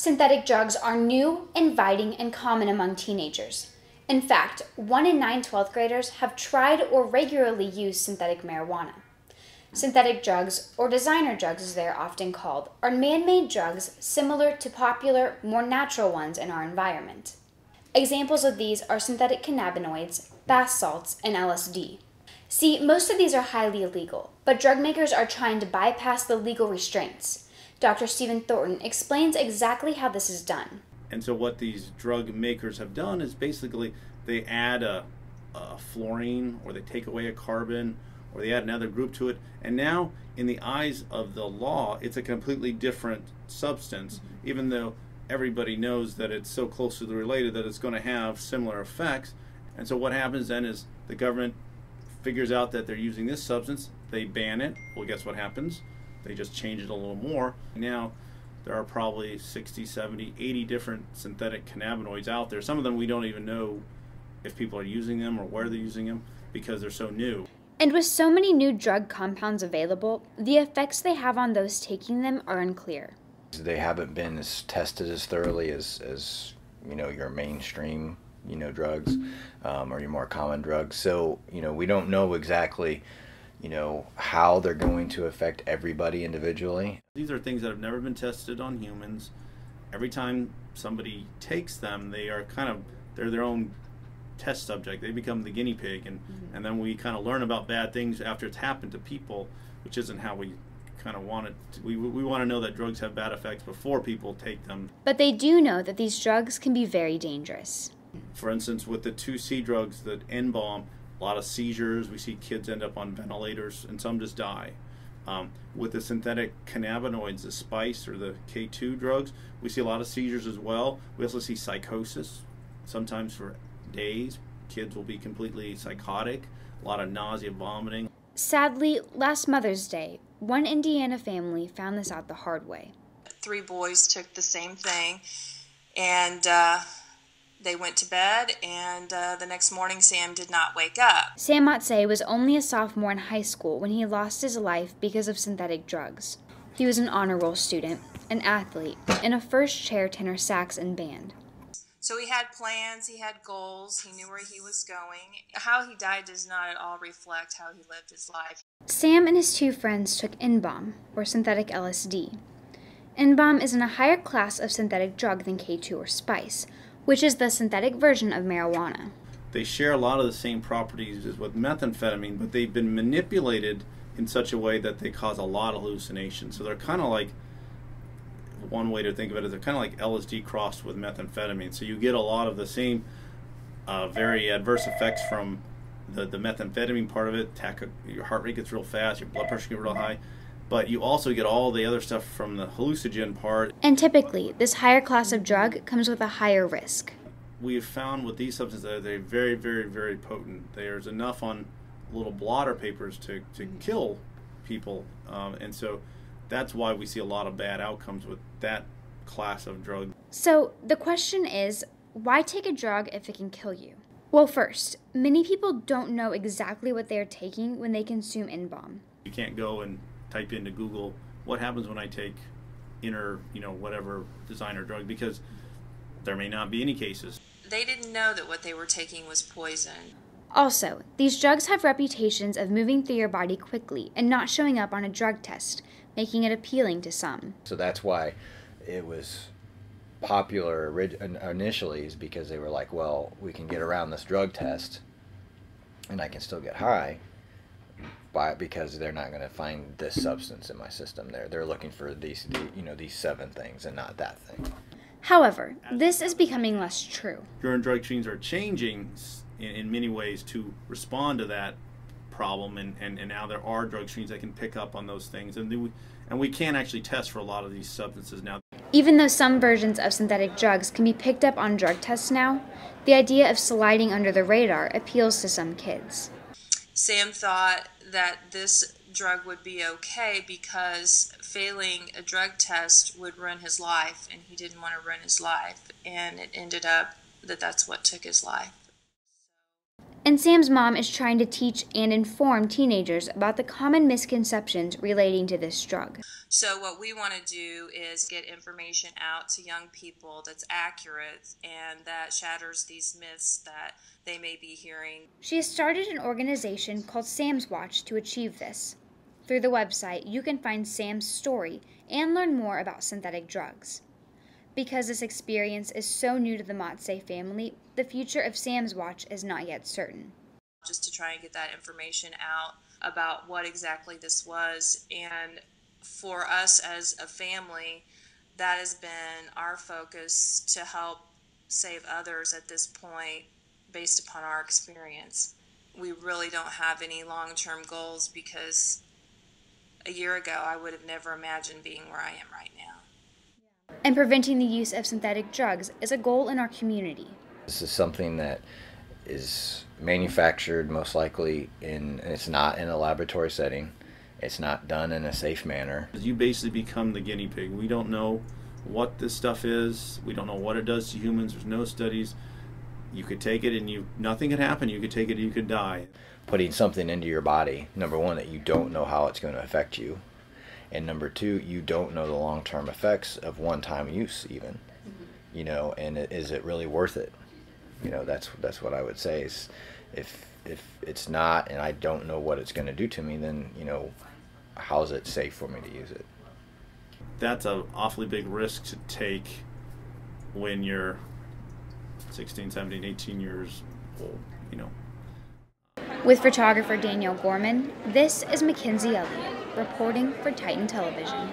Synthetic drugs are new, inviting, and common among teenagers. In fact, 1 in 9 12th graders have tried or regularly used synthetic marijuana. Synthetic drugs, or designer drugs as they are often called, are man-made drugs similar to popular, more natural ones in our environment. Examples of these are synthetic cannabinoids, bath salts, and LSD. See, most of these are highly illegal, but drug makers are trying to bypass the legal restraints. Dr. Stephen Thornton explains exactly how this is done. And so what these drug makers have done is basically they add a fluorine, or they take away a carbon, or they add another group to it, and now in the eyes of the law it's a completely different substance, even though everybody knows that it's so closely related that it's going to have similar effects. And so what happens then is the government figures out that they're using this substance, they ban it. Well, guess what happens? They just change it a little more. Now there are probably 60, 70, 80 different synthetic cannabinoids out there. Some of them we don't even know if people are using them or where they're using them because they're so new. And with so many new drug compounds available, the effects they have on those taking them are unclear. They haven't been tested as thoroughly as your mainstream drugs or your more common drugs. So we don't know exactly how they're going to affect everybody individually. These are things that have never been tested on humans. Every time somebody takes them, they're their own test subject. They become the guinea pig, and then we kind of learn about bad things after it's happened to people, which isn't how we kind of want it. We want to know that drugs have bad effects before people take them. But they do know that these drugs can be very dangerous. For instance, with the 2C drugs, the N-bomb, a lot of seizures. We see kids end up on ventilators, and some just die. With the synthetic cannabinoids, the spice or the K2 drugs, we see a lot of seizures as well. We also see psychosis, sometimes for days. Kids will be completely psychotic, a lot of nausea, vomiting. Sadly, last Mother's Day, one Indiana family found this out the hard way. 3 boys took the same thing, and they went to bed, and the next morning Sam did not wake up. Sam Matse was only a sophomore in high school when he lost his life because of synthetic drugs. He was an honor roll student, an athlete, and a first-chair tenor sax and band. So he had plans, he had goals, he knew where he was going. How he died does not at all reflect how he lived his life. Sam and his 2 friends took N-bomb, or synthetic LSD. N-bomb is in a higher class of synthetic drug than K2 or spice, which is the synthetic version of marijuana. They share a lot of the same properties as with methamphetamine, but they've been manipulated in such a way that they cause a lot of hallucinations. So they're kind of like, one way to think of it is they're kind of like LSD crossed with methamphetamine. So you get a lot of the same very adverse effects from the methamphetamine part of it. Your heart rate gets real fast, your blood pressure gets real high. But you also get all the other stuff from the hallucinogen part. And typically, this higher class of drug comes with a higher risk. We've found with these substances that they're very, very, very potent. There's enough on little blotter papers to kill people. And so that's why we see a lot of bad outcomes with that class of drug. So the question is, why take a drug if it can kill you? Well, first, many people don't know exactly what they are taking when they consume N-bomb. You can't go and type into Google, what happens when I take whatever designer drug, because there may not be any cases. They didn't know that what they were taking was poison. Also, these drugs have reputations of moving through your body quickly and not showing up on a drug test, making it appealing to some. So that's why it was popular initially, is because they were like, well, we can get around this drug test and I can still get high because they're not going to find this substance in my system. They're looking for these 7 things and not that thing. However, this is becoming less true. Urine drug screens are changing in many ways to respond to that problem, and now there are drug screens that can pick up on those things, and we can actually test for a lot of these substances now. Even though some versions of synthetic drugs can be picked up on drug tests now, the idea of sliding under the radar appeals to some kids. Sam thought that this drug would be okay because failing a drug test would ruin his life, and he didn't want to ruin his life, and it ended up that that's what took his life. And Sam's mom is trying to teach and inform teenagers about the common misconceptions relating to this drug. So what we want to do is get information out to young people that's accurate and that shatters these myths that they may be hearing. She has started an organization called Sam's Watch to achieve this. Through the website, you can find Sam's story and learn more about synthetic drugs. Because this experience is so new to the Matse family, the future of Sam's Watch is not yet certain. Just to try and get that information out about what exactly this was. And for us as a family, that has been our focus, to help save others at this point based upon our experience. We really don't have any long-term goals, because a year ago I would have never imagined being where I am right now. And preventing the use of synthetic drugs is a goal in our community. This is something that is manufactured most likely it's not in a laboratory setting. It's not done in a safe manner. You basically become the guinea pig. We don't know what this stuff is. We don't know what it does to humans. There's no studies. You could take it and nothing could happen. You could take it and you could die. Putting something into your body, number one, that you don't know how it's going to affect you. And number two, you don't know the long-term effects of one-time use even. You know, and is it really worth it? You know, that's what I would say is, if it's not, and I don't know what it's going to do to me, then, you know, how's it safe for me to use it? That's an awfully big risk to take when you're 16, 17, 18 years old, you know. With photographer Daniel Gorman, this is Mackenzie Elliott, reporting for Titan Television.